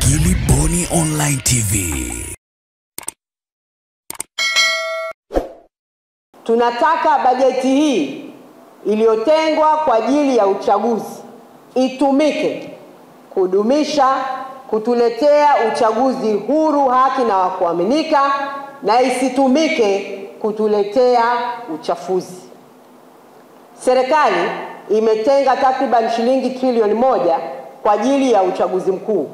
Gilly Bonny Online TV. Tunataka bajeti hii iliyotengwa kwa ajili ya uchaguzi itumike kudumisha, kutuletea uchaguzi huru, haki na wa kuaminika, na isitumike kutuletea uchafuzi. Serikali imetenga takriban shilingi trilioni 1 kwa ajili ya uchaguzi mkuu,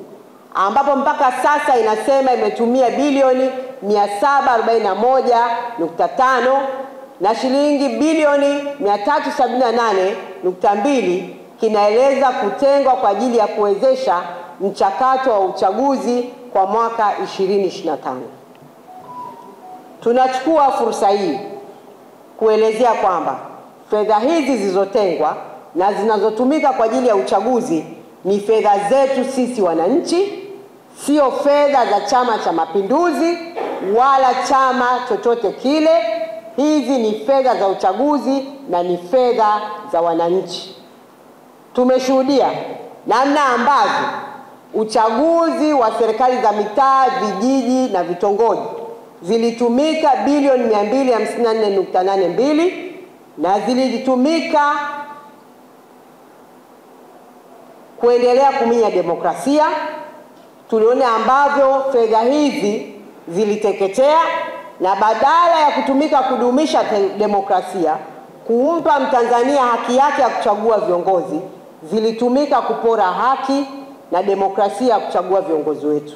ambapo mpaka sasa inasema imetumia bilioni 741.5 na shilingi bilioni 378.2 kinaeleza kutengwa kwa ajili ya kuwezesha mchakato wa uchaguzi kwa mwaka 2025. Tunachukua fursa hii kuelezea kwamba fedha hizi zilizotengwa na zinazotumika kwa ajili ya uchaguzi ni fedha zetu sisi wananchi, sio fedha za Chama cha Mapinduzi wala chama chochote kile. Hizi ni fedha za uchaguzi na ni fedha za wananchi. Tumeshuhudia namna ambavyo uchaguzi wa serikali za mitaa, vijiji na vitongoji zilitumika bilioni 254.82 na zilitumika kuendelea kuminya demokrasia. Tuliona ambavyo fedha hizi ziliteketea, na badala ya kutumika kudumisha demokrasia, kumpa Mtanzania haki yake ya kuchagua viongozi, zilitumika kupora haki na demokrasia ya kuchagua viongozi wetu.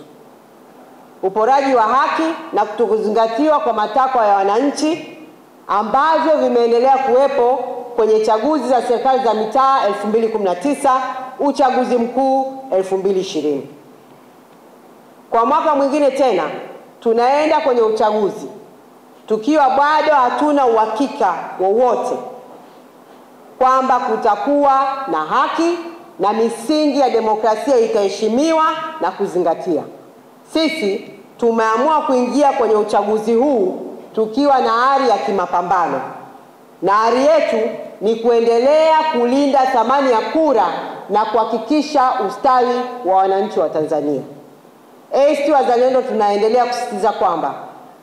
Uporaji wa haki na kutokuzingatiwa kwa matakwa ya wananchi ambavyo vimeendelea kuwepo kwenye chaguzi za serikali za mitaa 2019, uchaguzi mkuu 2020. Kwa mwaka mwingine tena tunaenda kwenye uchaguzi tukiwa bado hatuna uhakika wowote kwamba kutakuwa na haki na misingi ya demokrasia itaheshimiwa na kuzingatia. Sisi tumeamua kuingia kwenye uchaguzi huu tukiwa na ari ya kimapambano, na ari yetu ni kuendelea kulinda thamani ya kura na kuhakikisha ustawi wa wananchi wa Tanzania. ACT Wazalendo tunaendelea kusisitiza kwamba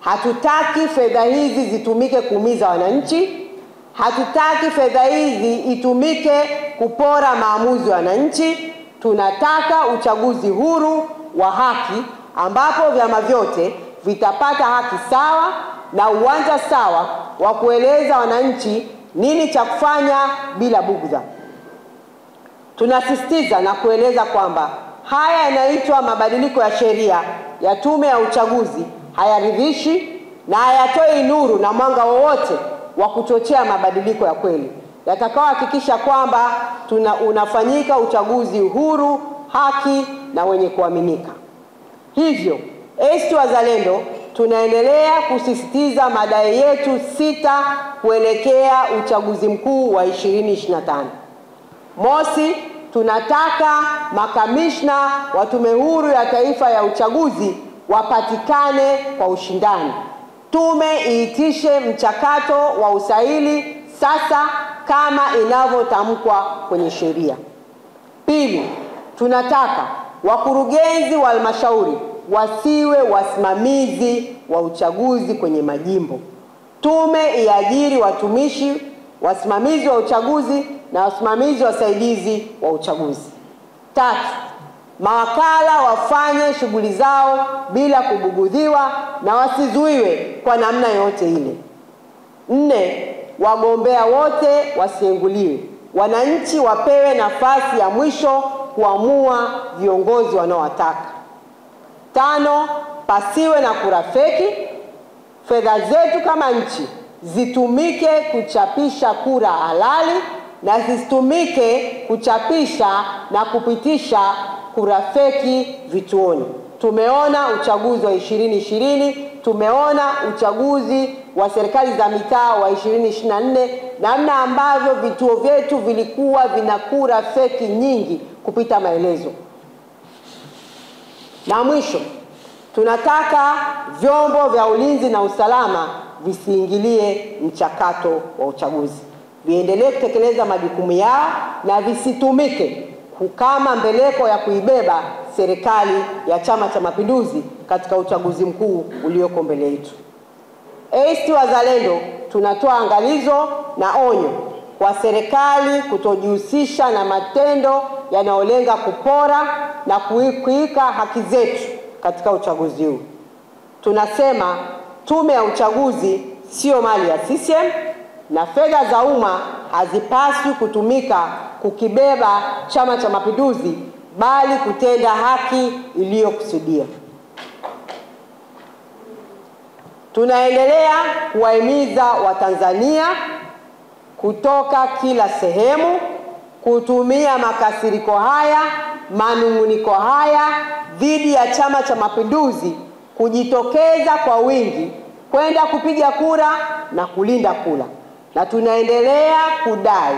hatutaki fedha hizi zitumike kuumiza wananchi, hatutaki fedha hizi itumike kupora maamuzi wa wananchi. Tunataka uchaguzi huru wa haki ambapo vyama vyote vitapata haki sawa na uwanja sawa wa kueleza wananchi nini cha kufanya bila bugdha. Tunasisitiza na kueleza kwamba haya yanaitwa mabadiliko ya sheria ya Tume ya Uchaguzi hayaridhishi na hayatoi nuru na mwanga wowote wa kuchochea mabadiliko ya kweli yatakayohakikisha kwamba unafanyika uchaguzi huru, haki na wenye kuaminika. Hivyo ACT Wazalendo tunaendelea kusisitiza madai yetu 6 kuelekea uchaguzi mkuu wa 2025. Mosi, tunataka makamishna wa Tume Huru ya Taifa ya Uchaguzi wapatikane kwa ushindani. Tume iitishe mchakato wa usaili sasa kama inavyotamkwa kwenye sheria. Pili, tunataka wakurugenzi wa halmashauri wasiwe wasimamizi wa uchaguzi kwenye majimbo. Tume iajiri watumishi wasimamizi wa uchaguzi na wasimamizi wasaidizi wa uchaguzi. Tatu, mawakala wafanye shughuli zao bila kubugudhiwa na wasizuiwe kwa namna yote ile. 4, wagombea wote wasienguliwe. Wananchi wapewe nafasi ya mwisho kuamua viongozi wanaowataka. 5, pasiwe na kura feki. Fedha zetu kama nchi zitumike kuchapisha kura halali na zisitumike kuchapisha na kupitisha kura feki vituoni. Tumeona uchaguzi wa 2020, tumeona uchaguzi wa serikali za mitaa wa 2024, namna ambavyo vituo vyetu vilikuwa vina kura feki nyingi kupita maelezo. Na mwisho, tunataka vyombo vya ulinzi na usalama visiingilie mchakato wa uchaguzi. Viendelee kutekeleza majukumu yao na visitumike kukama mbeleko ya kuibeba serikali ya Chama cha Mapinduzi katika uchaguzi mkuu ulioko mbele yetu. ACT Wazalendo tunatoa angalizo na onyo kwa serikali kutojihusisha na matendo yanayolenga kupora na kuikiuka haki zetu katika uchaguzi huu. Tunasema tume ya uchaguzi sio mali ya CCM na fedha za umma hazipaswi kutumika kukibeba Chama cha Mapinduzi, bali kutenda haki iliyokusudia. Tunaendelea kuwahimiza Watanzania kutoka kila sehemu kutumia makasiriko haya, manunguniko haya dhidi ya Chama cha Mapinduzi, kujitokeza kwa wingi kwenda kupiga kura na kulinda kura. Na tunaendelea kudai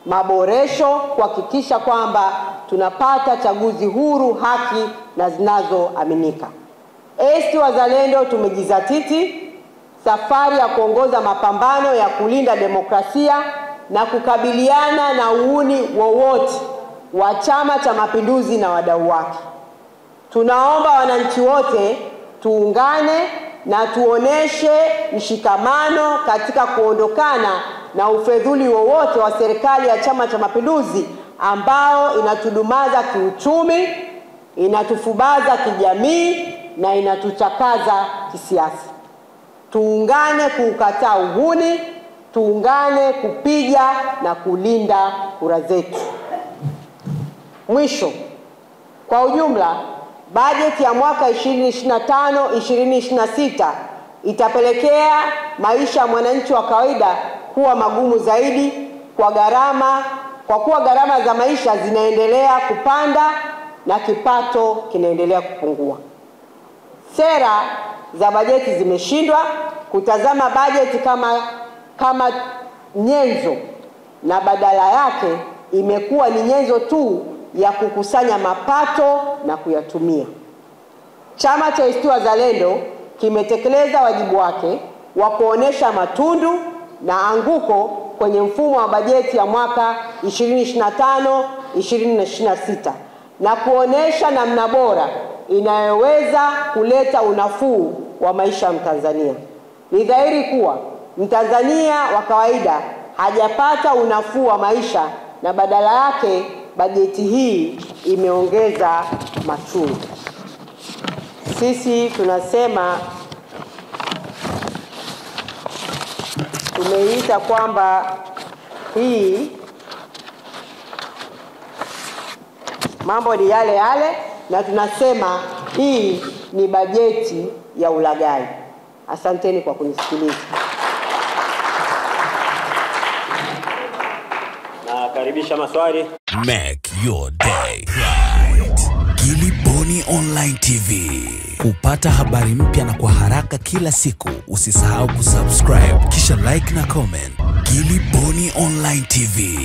maboresho kuhakikisha kwamba tunapata chaguzi huru, haki na zinazoaminika. ACT Wazalendo tumejizatiti safari ya kuongoza mapambano ya kulinda demokrasia na kukabiliana na uhuni wowote wa Chama cha Mapinduzi na wadau wake. Tunaomba wananchi wote tuungane na tuoneshe mshikamano katika kuondokana na ufedhuli wowote wa serikali ya Chama cha Mapinduzi ambao inatudumaza kiuchumi, inatufubaza kijamii na inatuchakaza kisiasa. Tuungane kuukataa uhuni, tuungane kupiga na kulinda kura zetu. Mwisho, kwa ujumla, bajeti ya mwaka 2025-2026 itapelekea maisha ya mwananchi wa kawaida kuwa magumu zaidi kwa kuwa gharama za maisha zinaendelea kupanda na kipato kinaendelea kupungua. Sera za bajeti zimeshindwa kutazama bajeti kama nyenzo, na badala yake imekuwa ni nyenzo tu ya kukusanya mapato na kuyatumia. Chama cha ACT Wazalendo kimetekeleza wajibu wake wa kuonesha matundu na anguko kwenye mfumo wa bajeti ya mwaka 2025-2026 na kuonesha namna bora inayoweza kuleta unafuu wa maisha ya Mtanzania. Ni dhahiri kuwa Mtanzania wa kawaida hajapata unafuu wa maisha, na badala yake bajeti hii imeongeza machungu. Sisi tunasema, tumeita kwamba hii mambo ni yale yale, na tunasema hii ni bajeti ya ulaghai. Asanteni kwa kunisikiliza. Na karibisha maswali. Make your day right. Gilly Bonny Online TV. Kupata habari mpya na kwa haraka kila siku, usisahau kusubscribe kisha like na comment. Gilly Bonny Online TV.